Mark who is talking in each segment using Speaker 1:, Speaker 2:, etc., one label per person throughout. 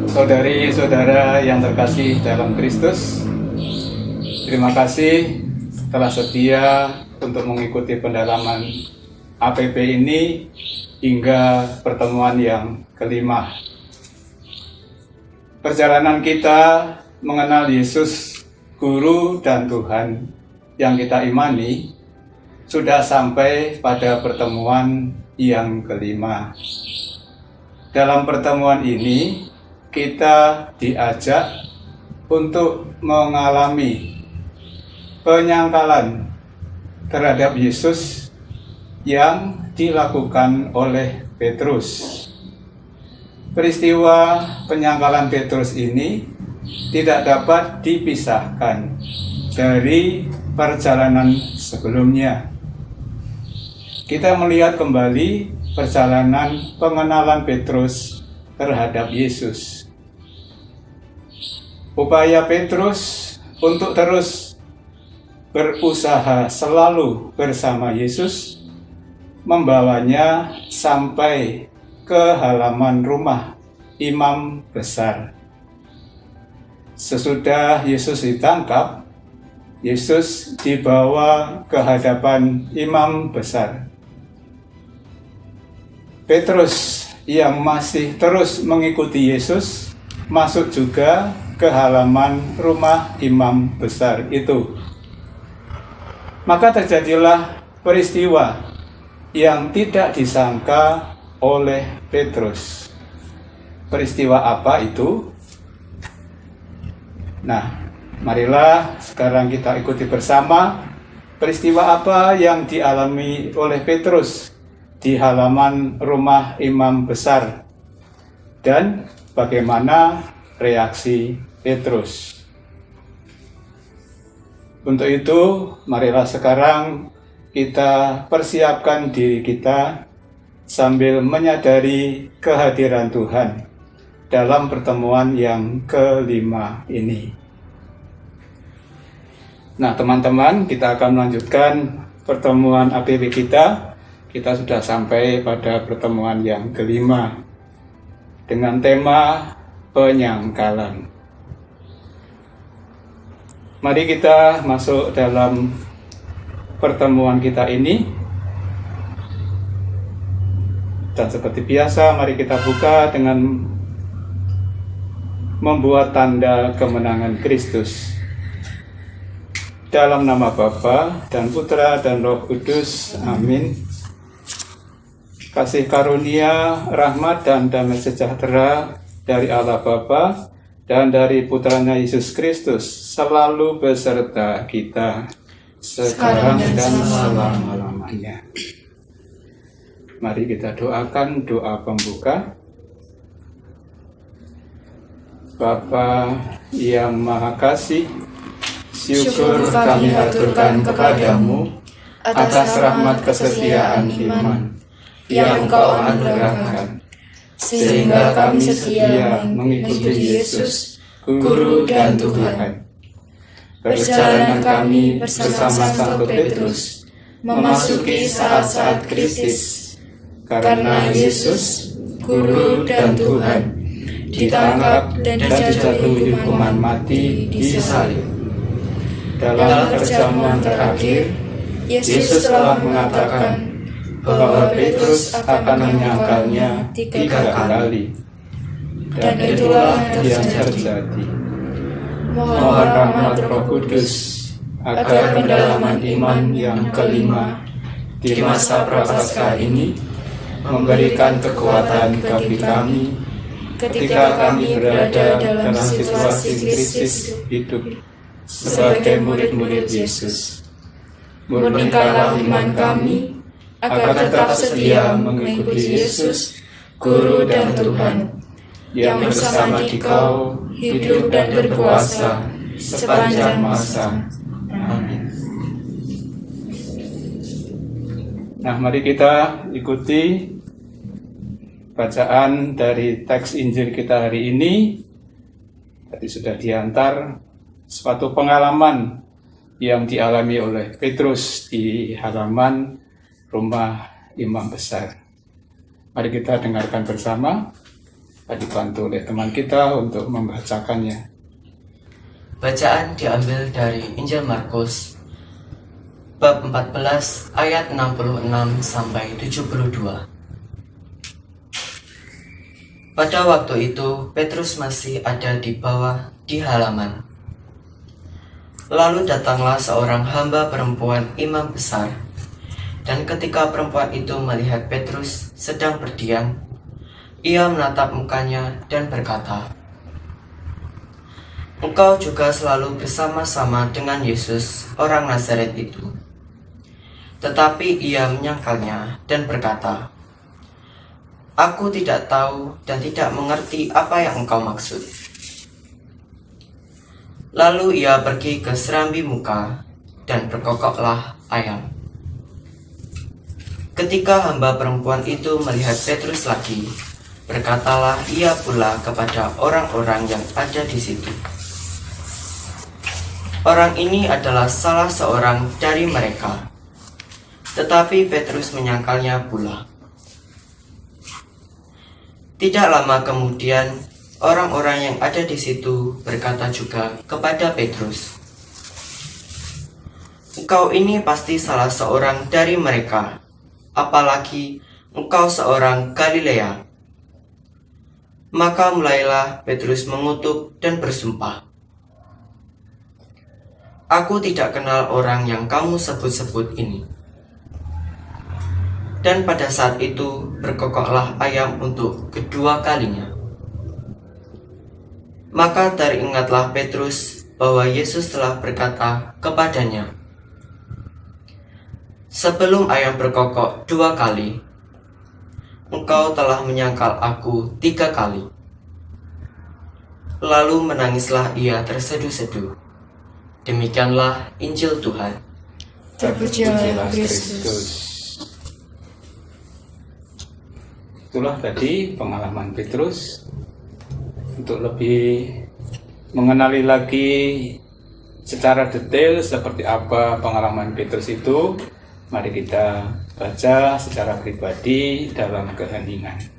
Speaker 1: Saudari-saudara yang terkasih dalam Kristus, terima kasih telah setia untuk mengikuti pendalaman APP ini hingga pertemuan yang kelima. Perjalanan kita mengenal Yesus, Guru dan Tuhan yang kita imani, sudah sampai pada pertemuan yang kelima. Dalam pertemuan ini, kita diajak untuk mengalami penyangkalan terhadap Yesus yang dilakukan oleh Petrus. Peristiwa penyangkalan Petrus ini tidak dapat dipisahkan dari perjalanan sebelumnya. Kita melihat kembali perjalanan pengenalan Petrus terhadap Yesus. Upaya Petrus untuk terus berusaha selalu bersama Yesus membawanya sampai ke halaman rumah imam besar. Sesudah Yesus ditangkap, Yesus dibawa ke hadapan imam besar. Petrus yang masih terus mengikuti Yesus masuk juga ke halaman rumah imam besar itu. Maka terjadilah peristiwa yang tidak disangka oleh Petrus. Peristiwa apa itu? Nah, marilah sekarang kita ikuti bersama peristiwa apa yang dialami oleh Petrus di halaman rumah imam besar dan bagaimana reaksi Petrus. Untuk itu, marilah sekarang kita persiapkan diri kita sambil menyadari kehadiran Tuhan dalam pertemuan yang kelima ini. Nah, teman-teman, kita akan melanjutkan pertemuan APP kita. Kita sudah sampai pada pertemuan yang kelima dengan tema penyangkalan. Mari kita masuk dalam pertemuan kita ini. Dan seperti biasa, mari kita buka dengan membuat tanda kemenangan Kristus. Dalam nama Bapa dan Putra dan Roh Kudus. Amin. Kasih karunia, rahmat dan damai sejahtera dari Allah Bapa dan dari Putranya Yesus Kristus selalu beserta kita sekarang dan selama-lamanya. Mari kita doakan doa pembuka. Bapa yang Maha Kasih, syukur kami aturkan kepadamu atas rahmat kesetiaan iman yang Engkau anugerahkan, sehingga kami setia mengikuti Yesus, Guru dan Tuhan. Perjalanan kami bersama Santo Petrus memasuki saat-saat kritis, karena Yesus, Guru dan Tuhan, ditangkap dan dijatuhi hukuman mati di salib. Dalam perjamuan terakhir, Yesus telah mengatakan bahwa Petrus akan menyangkalnya 3 kali. Dan itulah yang terjadi. Mohon rahmat Roh Kudus agar pendalaman iman yang kelima di masa prapaskah ini memberikan kekuatan bagi kami ketika kami berada dalam situasi krisis hidup sebagai murid-murid Yesus. Murnikanlah iman kami agar tetap setia mengikuti Yesus, Guru dan Tuhan, yang bersama Dikau hidup dan berkuasa sepanjang masa. Amin. Nah, mari kita ikuti bacaan dari teks Injil kita hari ini. Tadi sudah diantar suatu pengalaman yang dialami oleh Petrus di halaman rumah imam besar. Mari kita dengarkan bersama, dibantu oleh teman kita untuk membacakannya.
Speaker 2: Bacaan diambil dari Injil Markus bab 14 ayat 66 sampai 72. Pada waktu itu Petrus masih ada di bawah di halaman. Lalu datanglah seorang hamba perempuan imam besar, dan ketika perempuan itu melihat Petrus sedang berdiam, ia menatap mukanya dan berkata, "Engkau juga selalu bersama-sama dengan Yesus, orang Nazaret itu." Tetapi ia menyangkalnya dan berkata, "Aku tidak tahu dan tidak mengerti apa yang engkau maksud." Lalu ia pergi ke serambi muka dan berkokoklah ayam. Ketika hamba perempuan itu melihat Petrus lagi, berkatalah ia pula kepada orang-orang yang ada di situ, "Orang ini adalah salah seorang dari mereka." Tetapi Petrus menyangkalnya pula. Tidak lama kemudian, orang-orang yang ada di situ berkata juga kepada Petrus, "Engkau ini pasti salah seorang dari mereka, apalagi engkau seorang Galilea." Maka mulailah Petrus mengutuk dan bersumpah, "Aku tidak kenal orang yang kamu sebut-sebut ini." Dan pada saat itu berkokoklah ayam untuk kedua kalinya. Maka teringatlah Petrus bahwa Yesus telah berkata kepadanya, "Sebelum ayam berkokok 2 kali, engkau telah menyangkal aku 3 kali." Lalu menangislah ia terseduh-seduh. Demikianlah Injil Tuhan.
Speaker 3: Terpujilah Kristus.
Speaker 1: Itulah tadi pengalaman Petrus. Untuk lebih mengenali lagi secara detail seperti apa pengalaman Petrus itu, mari kita baca secara pribadi dalam keheningan.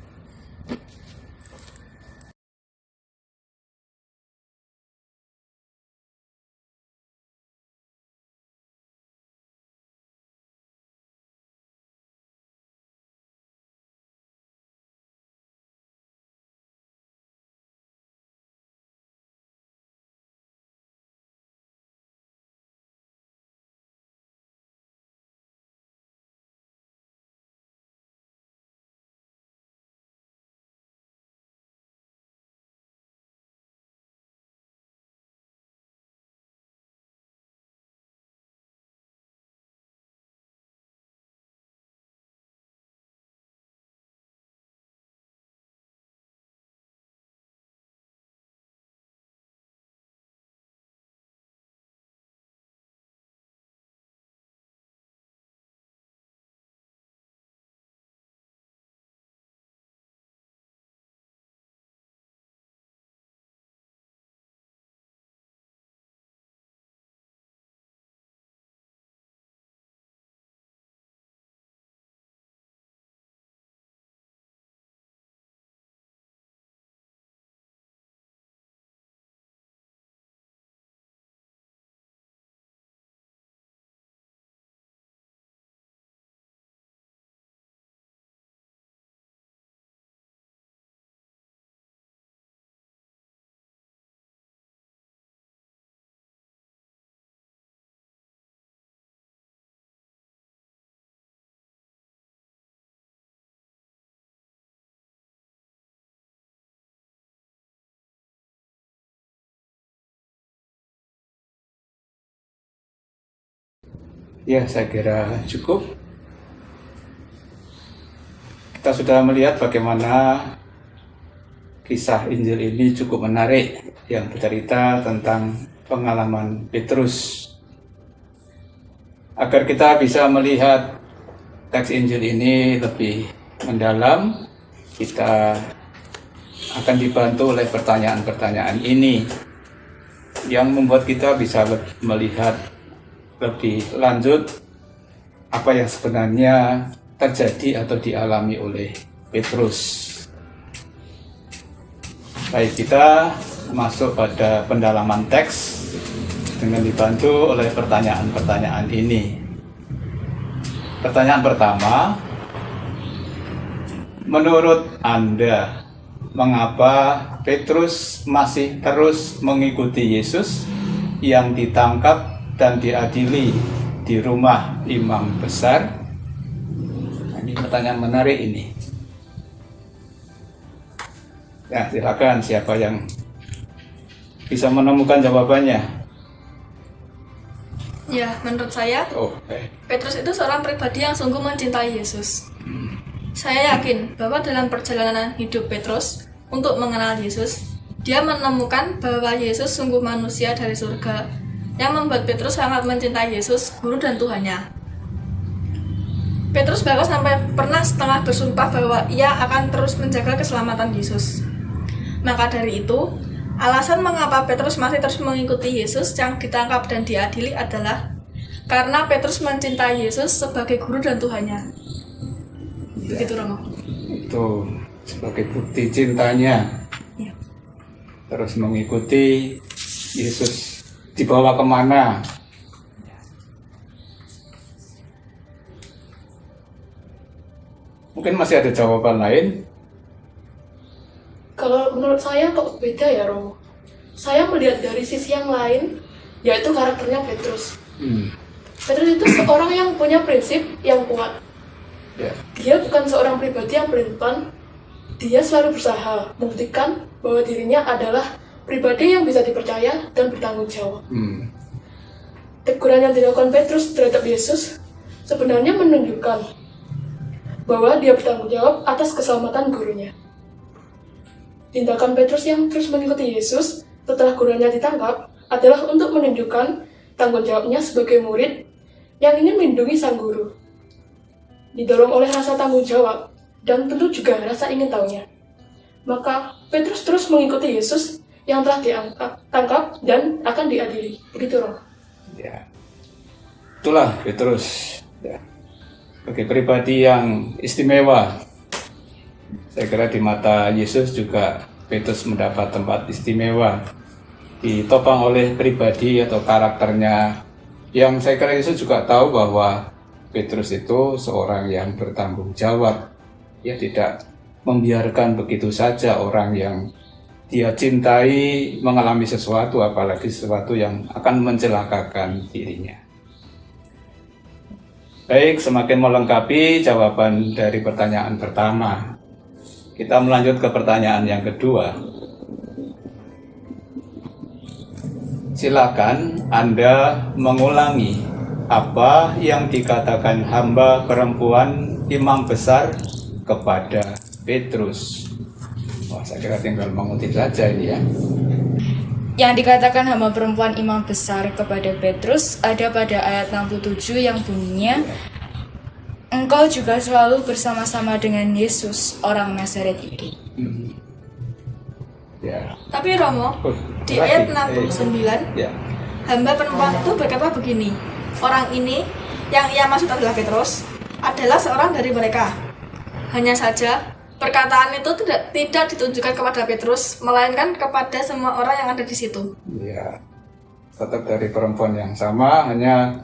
Speaker 1: Ya, saya kira cukup. Kita sudah melihat bagaimana kisah Injil ini cukup menarik yang bercerita tentang pengalaman Petrus. Agar kita bisa melihat teks Injil ini lebih mendalam, kita akan dibantu oleh pertanyaan-pertanyaan ini. yang membuat kita bisa melihat lebih lanjut apa yang sebenarnya terjadi atau dialami oleh Petrus. Baik, kita masuk pada pendalaman teks dengan dibantu oleh pertanyaan-pertanyaan ini. Pertanyaan pertama, menurut Anda, mengapa Petrus masih terus mengikuti Yesus yang ditangkap dan diadili di rumah imam besar? Nah, ini pertanyaan menarik ini. Ya, silakan siapa yang bisa menemukan jawabannya.
Speaker 3: Ya, menurut saya, Petrus itu seorang pribadi yang sungguh mencintai Yesus. Saya yakin bahwa dalam perjalanan hidup Petrus untuk mengenal Yesus, dia menemukan bahwa Yesus sungguh manusia dari surga, yang membuat Petrus sangat mencintai Yesus, guru dan Tuhannya. Petrus bahkan sampai pernah setengah bersumpah bahwa ia akan terus menjaga keselamatan Yesus. Maka dari itu, alasan mengapa Petrus masih terus mengikuti Yesus yang ditangkap dan diadili adalah karena Petrus mencintai Yesus sebagai guru dan Tuhannya. Begitu, Romo.
Speaker 1: Itu sebagai bukti cintanya.
Speaker 3: Ya.
Speaker 1: Terus mengikuti Yesus dibawa kemana. Mungkin masih ada jawaban lain.
Speaker 4: Kalau menurut saya kok beda ya, Romo. Saya melihat dari sisi yang lain, yaitu karakternya Petrus. Petrus itu seorang yang punya prinsip yang kuat.
Speaker 1: Ya.
Speaker 4: Dia bukan seorang pribadi yang pelin-pelan. Dia selalu berusaha membuktikan bahwa dirinya adalah pribadi yang bisa dipercaya dan bertanggung jawab. Teguran yang dilakukan Petrus terhadap Yesus sebenarnya menunjukkan bahwa dia bertanggung jawab atas keselamatan gurunya. Tindakan Petrus yang terus mengikuti Yesus setelah gurunya ditangkap adalah untuk menunjukkan tanggung jawabnya sebagai murid yang ingin melindungi sang guru. Didorong oleh rasa tanggung jawab dan tentu juga rasa ingin tahunya, maka Petrus terus mengikuti Yesus yang telah ditangkap dan akan diadili. Begitu, Romo.
Speaker 1: Ya. Itulah Petrus. Ya. Sebagai pribadi yang istimewa. Saya kira di mata Yesus juga Petrus mendapat tempat istimewa, ditopang oleh pribadi atau karakternya yang saya kira Yesus juga tahu bahwa Petrus itu seorang yang bertanggung jawab. Dia tidak membiarkan begitu saja orang yang dia cintai mengalami sesuatu, apalagi sesuatu yang akan mencelakakan dirinya. Baik, semakin melengkapi jawaban dari pertanyaan pertama. Kita melanjut ke pertanyaan yang kedua. Silakan Anda mengulangi apa yang dikatakan hamba perempuan imam besar kepada Petrus. Wah, saya kira tinggal mengutip saja ini ya.
Speaker 3: Yang dikatakan hamba perempuan imam besar kepada Petrus ada pada ayat 67 yang bunyinya, "Engkau juga selalu bersama-sama dengan Yesus, orang Nazaret itu."
Speaker 1: Ya.
Speaker 3: Tapi Romo, di ayat 69,
Speaker 1: Ya.
Speaker 3: hamba perempuan itu berkata begini, orang ini yang ia maksud adalah Petrus, adalah seorang dari mereka. Hanya saja, perkataan itu tidak ditujukan kepada Petrus, melainkan kepada semua orang yang ada di situ.
Speaker 1: Ya. Tetap dari perempuan yang sama, hanya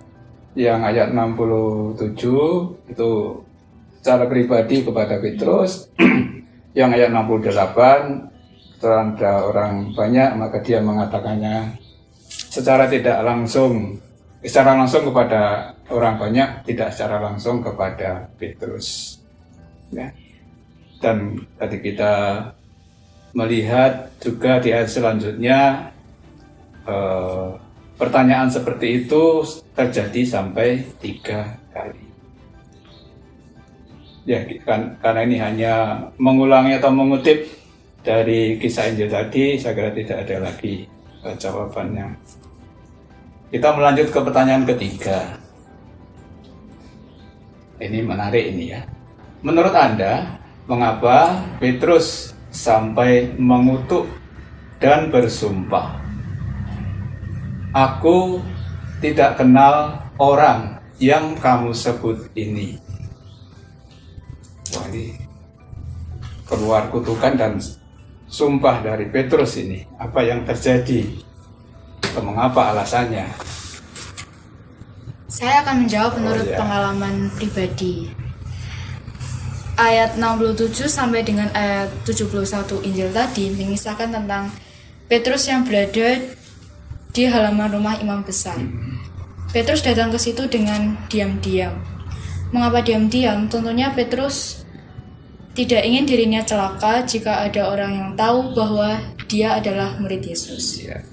Speaker 1: yang ayat 67 itu secara pribadi kepada Petrus. Yang ayat 68 setelah ada orang banyak, maka dia mengatakannya secara langsung kepada orang banyak, tidak secara langsung kepada Petrus. Ya. Dan tadi kita melihat juga di ayat selanjutnya pertanyaan seperti itu terjadi sampai 3 kali. Ya, karena ini hanya mengulangi atau mengutip dari kisah Injil tadi, saya kira tidak ada lagi jawabannya. Kita melanjut ke pertanyaan ketiga. Ini menarik ini ya. Menurut Anda, mengapa Petrus sampai mengutuk dan bersumpah aku tidak kenal orang yang kamu sebut ini. Wah, ini keluar kutukan dan sumpah dari Petrus ini. Apa yang terjadi? Mengapa alasannya?
Speaker 5: Saya akan menjawab menurut
Speaker 1: ya.
Speaker 5: pengalaman pribadi. Ayat 67 sampai dengan ayat 71 Injil tadi mengisahkan tentang Petrus yang berada di halaman rumah imam besar. Petrus datang ke situ dengan diam-diam. Mengapa diam-diam? Tentunya Petrus tidak ingin dirinya celaka jika ada orang yang tahu bahwa dia adalah murid Yesus.
Speaker 1: Ya.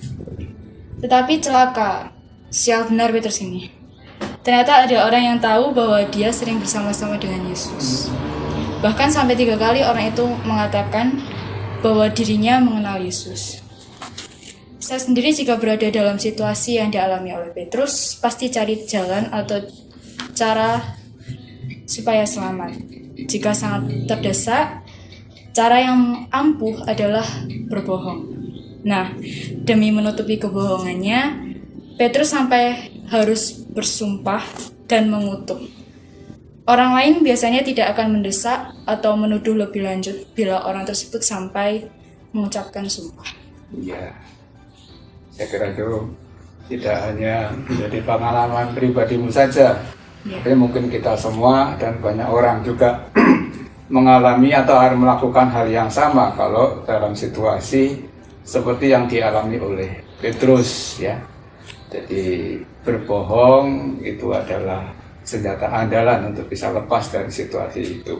Speaker 5: Tetapi celaka, sial benar Petrus ini. Ternyata ada orang yang tahu bahwa dia sering bersama-sama dengan Yesus. Bahkan sampai 3 kali orang itu mengatakan bahwa dirinya mengenal Yesus. Saya sendiri jika berada dalam situasi yang dialami oleh Petrus, pasti cari jalan atau cara supaya selamat. Jika sangat terdesak, cara yang ampuh adalah berbohong. Nah, demi menutupi kebohongannya, Petrus sampai harus bersumpah dan mengutuk. Orang lain biasanya tidak akan mendesak atau menuduh lebih lanjut bila orang tersebut sampai mengucapkan sumpah.
Speaker 1: Iya, saya kira itu tidak hanya menjadi pengalaman pribadimu saja, tapi mungkin kita semua dan banyak orang juga mengalami atau harus melakukan hal yang sama kalau dalam situasi seperti yang dialami oleh Petrus, ya. Jadi berbohong itu adalah senjata andalan untuk bisa lepas dari situasi itu.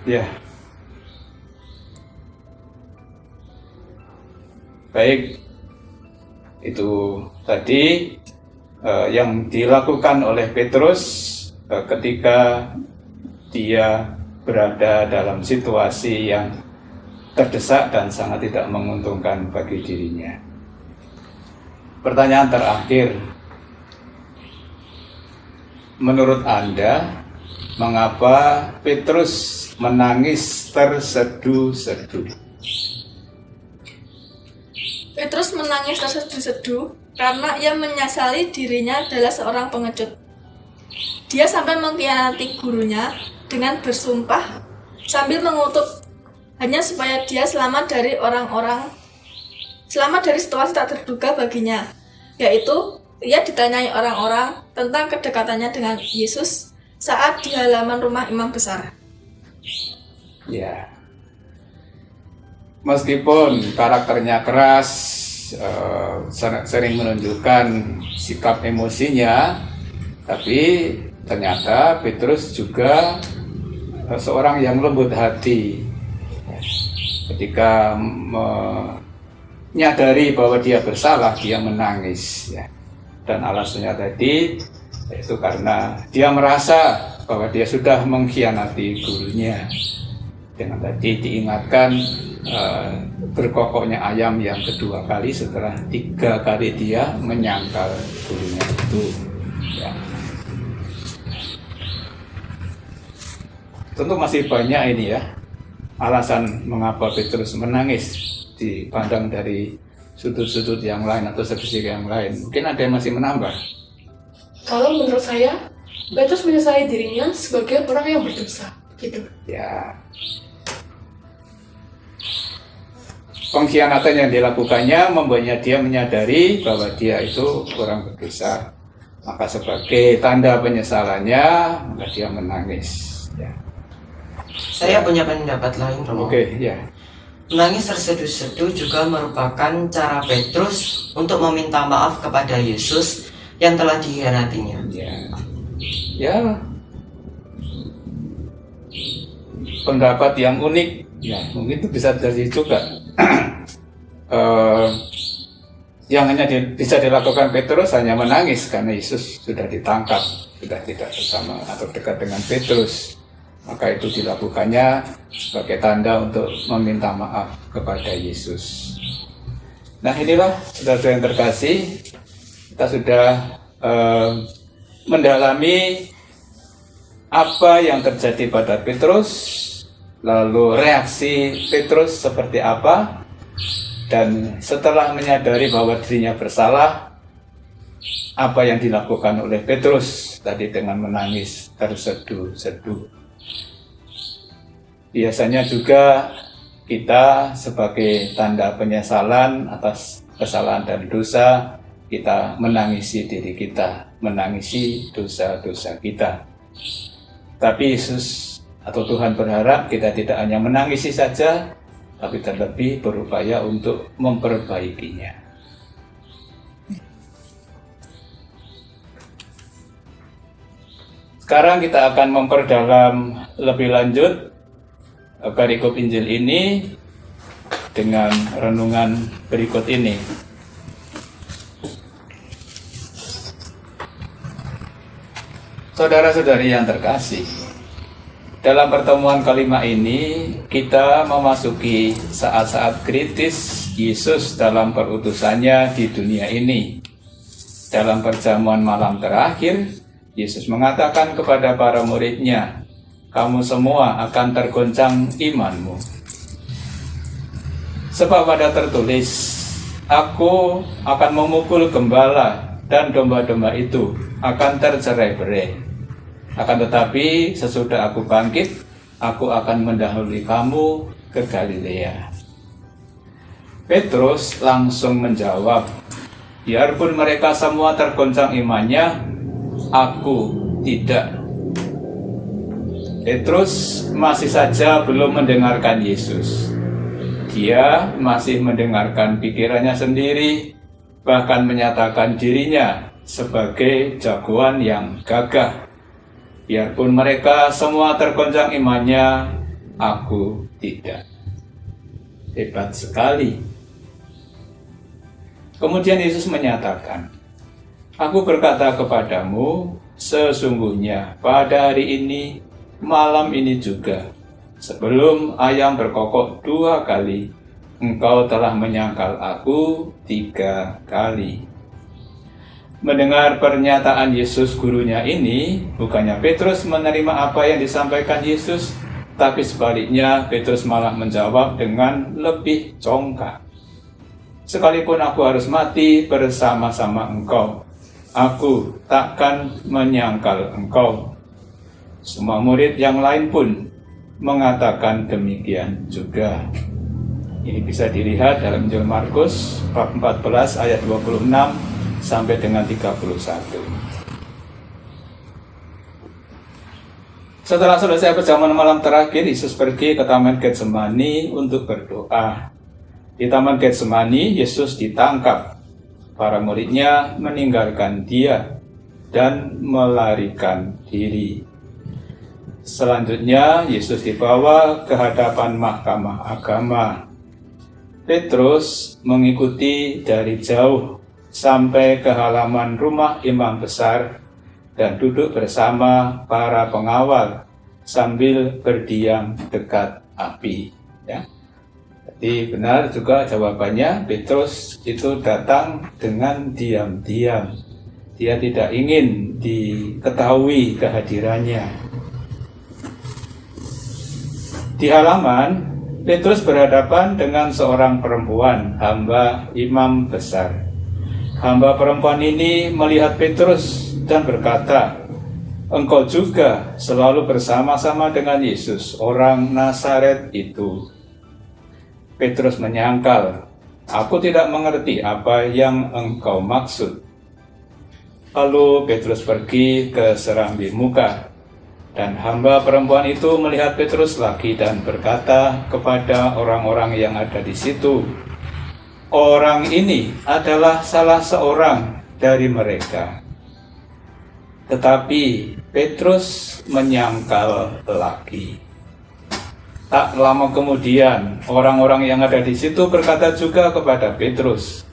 Speaker 1: Ya. Baik. Itu tadi yang dilakukan oleh Petrus ketika dia berada dalam situasi yang terdesak dan sangat tidak menguntungkan bagi dirinya. Pertanyaan terakhir, menurut Anda, mengapa Petrus menangis terseduh-seduh?
Speaker 3: Petrus menangis terseduh-seduh karena ia menyesali dirinya adalah seorang pengecut. Dia sampai mengkhianati gurunya dengan bersumpah sambil mengutuk hanya supaya dia selamat dari situasi tak terduga baginya, yaitu ia ditanyai orang-orang tentang kedekatannya dengan Yesus saat di halaman rumah imam besar.
Speaker 1: Ya, meskipun karakternya keras, sering menunjukkan sikap emosinya, tapi ternyata Petrus juga seorang yang lembut hati. Ketika menyadari bahwa dia bersalah, dia menangis, ya. Dan alasannya tadi itu karena dia merasa bahwa dia sudah mengkhianati gurunya. Dengan tadi diingatkan berkokoknya ayam yang kedua kali setelah 3 kali dia menyangkal gurunya itu, ya. Tentu masih banyak ini, ya, alasan mengapa Petrus menangis dipandang dari sudut-sudut yang lain atau segi yang lain. Mungkin ada yang masih menambah.
Speaker 4: Kalau menurut saya, Petrus menyesali dirinya sebagai orang yang berdosa, gitu.
Speaker 1: Ya, pengkhianatan yang dilakukannya membuatnya dia menyadari bahwa dia itu orang berdosa. Maka sebagai tanda penyesalannya, maka dia menangis, ya.
Speaker 2: Saya punya pendapat lain, Romo.
Speaker 1: Oke, ya.
Speaker 2: Menangis terseduh-seduh juga merupakan cara Petrus untuk meminta maaf kepada Yesus yang telah dikhianatinya.
Speaker 1: Ya. Ya. Pendapat yang unik, ya, mungkin itu bisa terjadi juga. Yang hanya bisa dilakukan Petrus hanya menangis karena Yesus sudah ditangkap, sudah tidak bersama atau dekat dengan Petrus. Maka itu dilakukannya sebagai tanda untuk meminta maaf kepada Yesus. Nah, inilah saudara-saudara yang terkasih, kita sudah mendalami apa yang terjadi pada Petrus Lalu reaksi Petrus seperti apa? Dan setelah menyadari bahwa dirinya bersalah, apa yang dilakukan oleh Petrus tadi dengan menangis terseduh-seduh. Biasanya juga kita sebagai tanda penyesalan atas kesalahan dan dosa, kita menangisi diri kita, menangisi dosa-dosa kita. Tapi Yesus atau Tuhan berharap kita tidak hanya menangisi saja, tapi terlebih berupaya untuk memperbaikinya. Sekarang kita akan memperdalam lebih lanjut perikop Injil ini dengan renungan berikut ini. Saudara-saudari yang terkasih, dalam pertemuan kelima ini kita memasuki saat-saat kritis Yesus dalam perutusannya di dunia ini. Dalam perjamuan malam terakhir, Yesus mengatakan kepada para murid-Nya, "Kamu semua akan tergoncang imanmu. Sebab pada tertulis, Aku akan memukul gembala dan domba-domba itu akan tercerai-berai. Akan tetapi sesudah Aku bangkit, Aku akan mendahului kamu ke Galilea." Petrus langsung menjawab, "Biarpun mereka semua tergoncang imannya, Aku tidak." Petrus masih saja belum mendengarkan Yesus. Dia masih mendengarkan pikirannya sendiri, bahkan menyatakan dirinya sebagai jagoan yang gagah. Biarpun mereka semua tergoncang imannya, Aku tidak. Hebat sekali. Kemudian Yesus menyatakan, "Aku berkata kepadamu, sesungguhnya pada hari ini, malam ini juga, sebelum ayam berkokok 2 kali, engkau telah menyangkal Aku 3 kali." Mendengar pernyataan Yesus gurunya ini, bukannya Petrus menerima apa yang disampaikan Yesus, tapi sebaliknya Petrus malah menjawab dengan lebih congkak. "Sekalipun aku harus mati bersama-sama engkau, Aku takkan menyangkal engkau." Semua murid yang lain pun mengatakan demikian juga. Ini bisa dilihat dalam Injil Markus bab 14 ayat 26 sampai dengan 31. Setelah selesai perjamuan malam terakhir, Yesus pergi ke Taman Getsemani untuk berdoa. Di Taman Getsemani, Yesus ditangkap. Para murid-Nya meninggalkan Dia dan melarikan diri. Selanjutnya, Yesus dibawa ke hadapan mahkamah agama. Petrus mengikuti dari jauh sampai ke halaman rumah imam besar dan duduk bersama para pengawal sambil berdiam dekat api. Ya. Jadi benar juga jawabannya, Petrus itu datang dengan diam-diam. Dia tidak ingin diketahui kehadirannya. Di halaman, Petrus berhadapan dengan seorang perempuan, hamba imam besar. Hamba perempuan ini melihat Petrus dan berkata, "Engkau juga selalu bersama-sama dengan Yesus, orang Nazaret itu." Petrus menyangkal, "Aku tidak mengerti apa yang engkau maksud." Lalu Petrus pergi ke serambi muka, dan hamba perempuan itu melihat Petrus lagi dan berkata kepada orang-orang yang ada di situ, "Orang ini adalah salah seorang dari mereka." Tetapi Petrus menyangkal lagi. Tak lama kemudian, orang-orang yang ada di situ berkata juga kepada Petrus,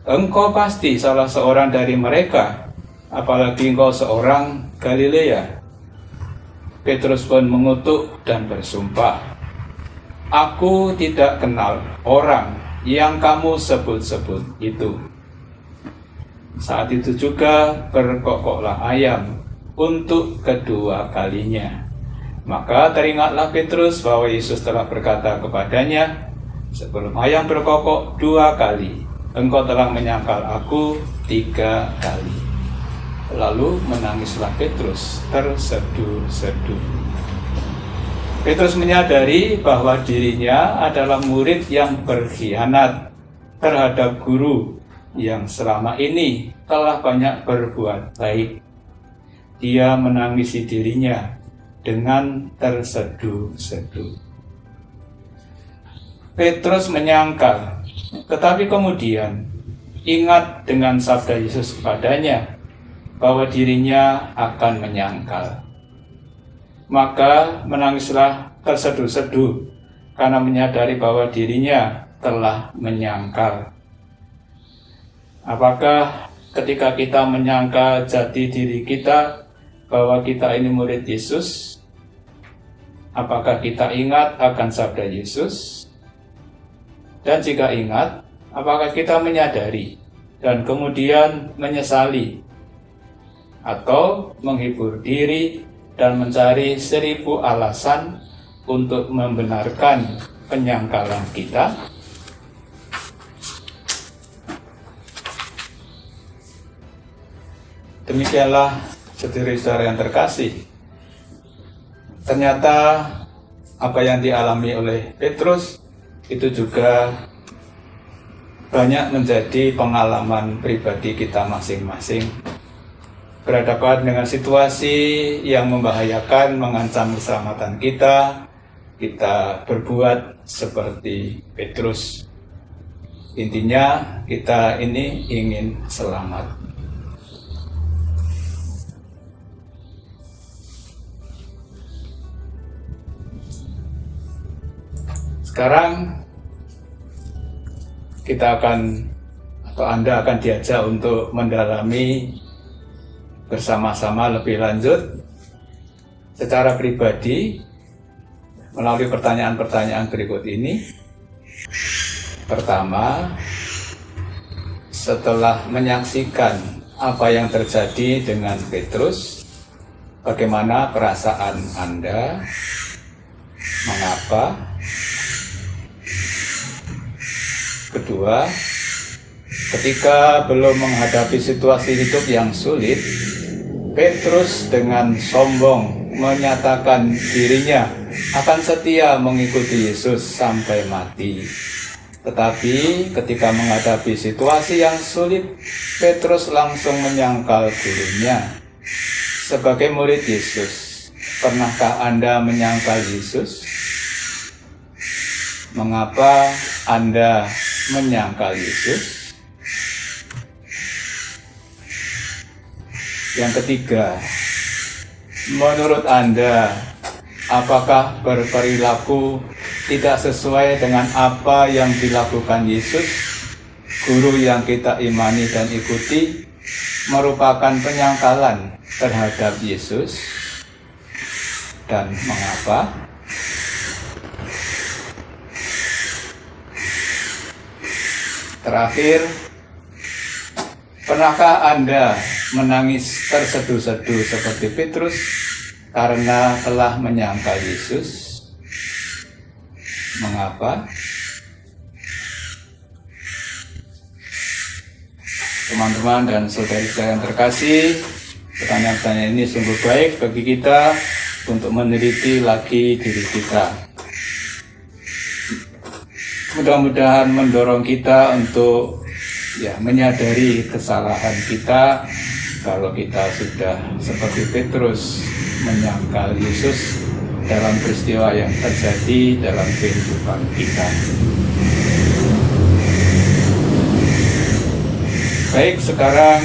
Speaker 1: "Engkau pasti salah seorang dari mereka, apalagi engkau seorang Galilea." Petrus pun mengutuk dan bersumpah, "Aku tidak kenal orang yang kamu sebut-sebut itu." Saat itu juga berkokoklah ayam untuk kedua kalinya. Maka teringatlah Petrus bahwa Yesus telah berkata kepadanya, sebelum ayam berkokok 2 kali, engkau telah menyangkal aku 3 kali. Lalu menangislah Petrus terseduh-seduh. Petrus menyadari bahwa dirinya adalah murid yang berkhianat terhadap guru yang selama ini telah banyak berbuat baik. Dia menangisi dirinya dengan terseduh-seduh. Petrus menyangkal, tetapi kemudian ingat dengan sabda Yesus kepadanya bahwa dirinya akan menyangkal. Maka menangislah terseduh-seduh karena menyadari bahwa dirinya telah menyangkal. Apakah ketika kita menyangkal jati diri kita bahwa kita ini murid Yesus, apakah kita ingat akan sabda Yesus? Dan jika ingat, apakah kita menyadari dan kemudian menyesali atau menghibur diri dan mencari 1000 alasan untuk membenarkan penyangkalan kita? Demikianlah saudara-saudara yang terkasih. Ternyata apa yang dialami oleh Petrus itu juga banyak menjadi pengalaman pribadi kita masing-masing. Berhadapan dengan situasi yang membahayakan, mengancam keselamatan kita, kita berbuat seperti Petrus. Intinya kita ini ingin selamat. Sekarang kita akan atau Anda akan diajak untuk mendalami bersama-sama lebih lanjut secara pribadi melalui pertanyaan-pertanyaan berikut ini. Pertama, setelah menyaksikan apa yang terjadi dengan Petrus, bagaimana perasaan Anda? Mengapa? Kedua, ketika belum menghadapi situasi hidup yang sulit, Petrus dengan sombong menyatakan dirinya akan setia mengikuti Yesus sampai mati. Tetapi ketika menghadapi situasi yang sulit, Petrus langsung menyangkal gurunya. Sebagai murid Yesus, pernahkah Anda menyangkal Yesus? Mengapa Anda menyangkal Yesus? Yang ketiga, menurut Anda, apakah berperilaku tidak sesuai dengan apa yang dilakukan Yesus, guru yang kita imani dan ikuti, merupakan penyangkalan terhadap Yesus? Dan mengapa? Terakhir, pernahkah Anda menangis terseduh-seduh seperti Petrus karena telah menyangkal Yesus? Mengapa? Teman-teman dan saudari-saudari yang terkasih, pertanyaan-pertanyaan ini sungguh baik bagi kita untuk meneliti lagi diri kita. Mudah-mudahan mendorong kita untuk menyadari kesalahan kita kalau kita sudah seperti Petrus menyangkal Yesus dalam peristiwa yang terjadi dalam kehidupan kita. Baik, sekarang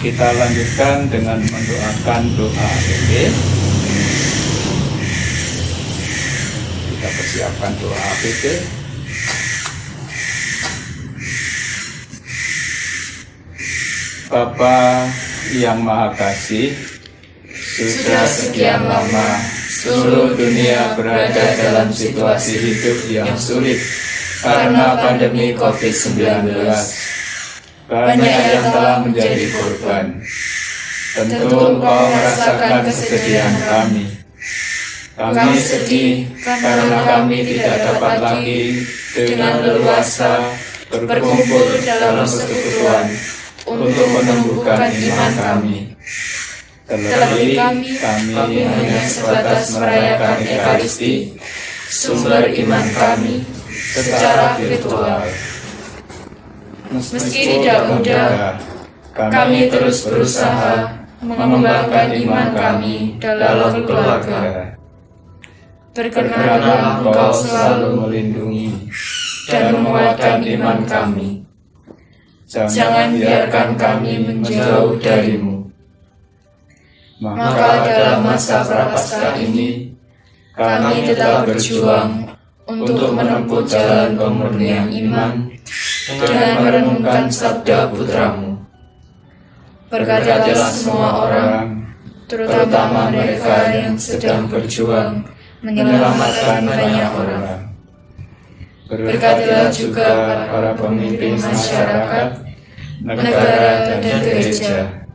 Speaker 1: kita lanjutkan dengan mendoakan doa APP. Kita persiapkan doa APP. Bapa yang Maha Kasih, sudah sekian lama seluruh dunia berada dalam situasi hidup yang sulit karena pandemi COVID-19. Banyak yang telah menjadi korban. Tentu Engkau merasakan kesedihan kami. Kami sedih karena kami tidak dapat lagi dengan leluasa berkumpul dalam persekutuan untuk menumbuhkan iman kami. Terlebih kami hanya sebatas merayakan Ekaristi, sumber iman kami, secara virtual. Meski tidak mudah, kami terus berusaha mengembangkan iman kami dalam keluarga. Berkenanlah Engkau selalu melindungi dan menguatkan iman kami. Jangan biarkan kami menjauh darimu. Maka dalam masa prapaskah ini, kami tetap berjuang untuk menempuh jalan pemurnian iman dengan merenungkan sabda putramu. Berkatilah semua orang, terutama mereka yang sedang berjuang menyelamatkan banyak orang. Berkatilah juga para pemimpin masyarakat, negara, dan gereja,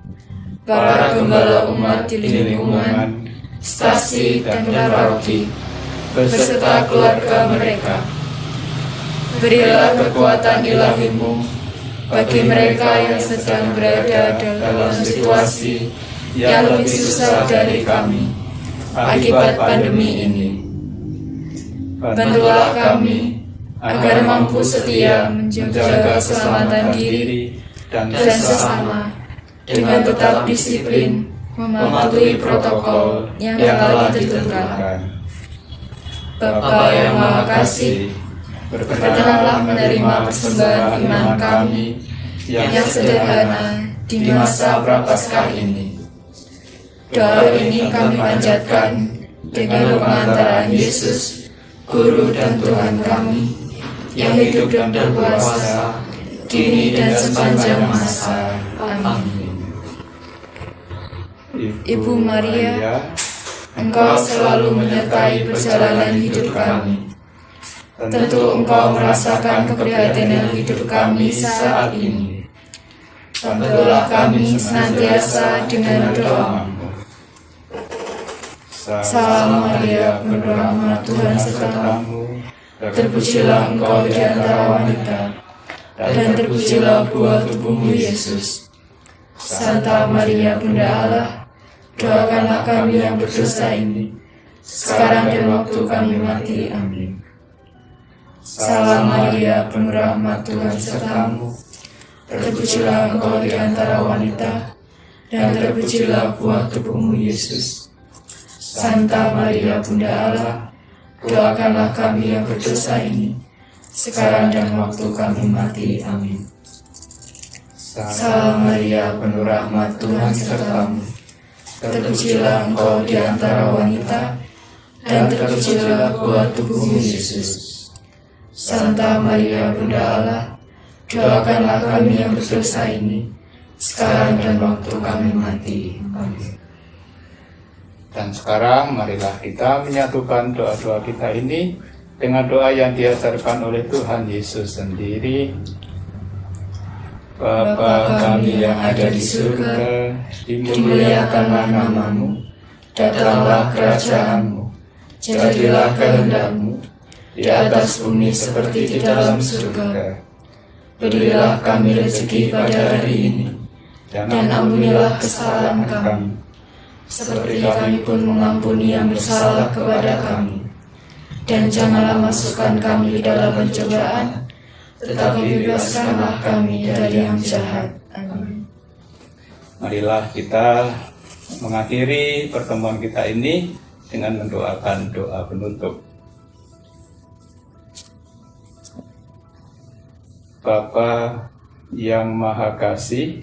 Speaker 1: para gembala umat di lingkungan, stasi, dan paroki, beserta keluarga mereka. Berilah kekuatan ilahi-Mu bagi mereka yang sedang berada dalam situasi yang lebih susah dari kami akibat pandemi ini. Bantulah kami agar mampu setia menjaga keselamatan diri dan sesama dengan tetap disiplin mematuhi protokol yang telah ditentukan. Bapa yang Maha Kasih, berkenanlah menerima persembahan iman kami yang sederhana di masa prapaskah ini. Doa ini kami panjatkan dengan pengantaran Yesus, Guru dan Tuhan kami, yang hidup dan berkuasa, kini dan sepanjang masa. Amin.
Speaker 5: Ibu Maria, Engkau selalu menyertai perjalanan hidup kami. Tentu Engkau merasakan keprihatinan hidup kami saat ini. Bantulah kami senantiasa dengan doa-Mu. Salam Maria, penuh rahmat, Tuhan sertamu. Terpujilah Engkau di antara wanita, dan terpujilah buah tubuhmu Yesus. Santa Maria, Bunda Allah, doakanlah kami yang berdosa ini, sekarang dan waktu kami mati. Amin. Salam Maria, penuh rahmat, Tuhan sertamu. Terpujilah Engkau di antara wanita, dan terpujilah buah tubuhmu Yesus. Santa Maria, Bunda Allah, doakanlah kami yang berdosa ini, sekarang dan waktu kami mati. Amin. Salam Maria, penuh rahmat, Tuhan sertamu. Terpujilah Engkau di antara wanita, dan terpujilah buah tubuhmu Yesus. Santa Maria, Bunda Allah, doakanlah kami yang berdosa ini, sekarang dan waktu kami mati. Amin.
Speaker 1: Dan sekarang marilah kita menyatukan doa-doa kita ini dengan doa yang diajarkan oleh Tuhan Yesus sendiri. Bapa kami yang ada di surga, dimuliakanlah nama-Mu, datanglah kerajaan-Mu, jadilah kehendak-Mu di atas bumi seperti di dalam surga. Berilah kami rezeki pada hari ini, dan ampunilah kesalahan kami, seperti kami pun mengampuni yang bersalah kepada kami. Dan janganlah masukkan kami ke dalam pencobaan, tetapi bebaskanlah kami dari yang jahat. Amin. Marilah kita mengakhiri pertemuan kita ini dengan mendoakan doa penutup. Bapa yang Maha Kasih,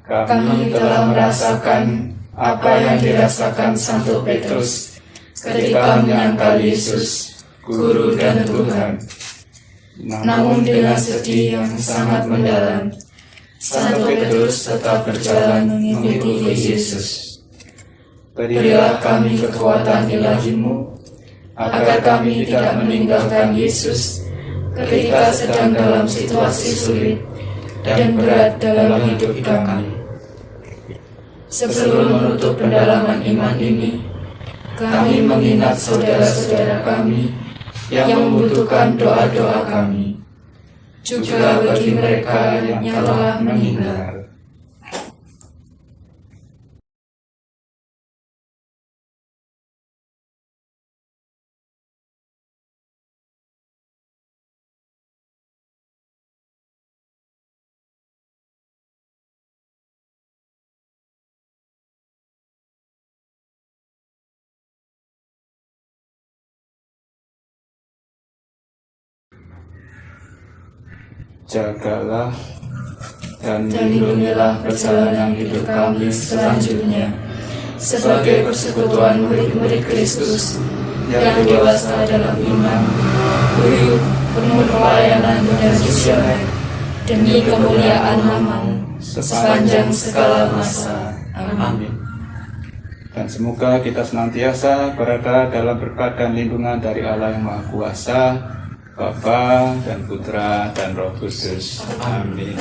Speaker 1: kami telah merasakan apa yang dirasakan Santo Petrus ketika menyangkal Yesus, Guru dan Tuhan. Namun dengan sedih yang sangat mendalam, Santo Petrus tetap berjalan mengikuti Yesus. Berilah kami kekuatan ilahi-Mu, agar kami tidak meninggalkan Yesus ketika sedang dalam situasi sulit dan berat dalam hidup kami. Sebelum menutup pendalaman iman ini,
Speaker 5: Kami mengingat saudara-saudara kami yang membutuhkan doa-doa kami, juga bagi mereka yang telah meninggal.
Speaker 1: Jagalah dan
Speaker 5: Lindungilah perjalanan hidup kami selanjutnya, sebagai persekutuan murid-murid Kristus yang dewasa dalam iman, guyup, penuh pelayanan dan isyarat, demi kemuliaan nama-Mu sepanjang segala masa. Amin.
Speaker 1: Dan semoga kita senantiasa berada dalam berkat dan lindungan dari Allah yang Maha Kuasa, Bapa dan Putra dan Roh Kudus. Amin.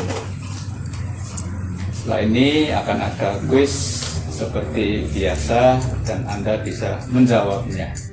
Speaker 1: Setelah ini akan ada kuis seperti biasa dan Anda bisa menjawabnya.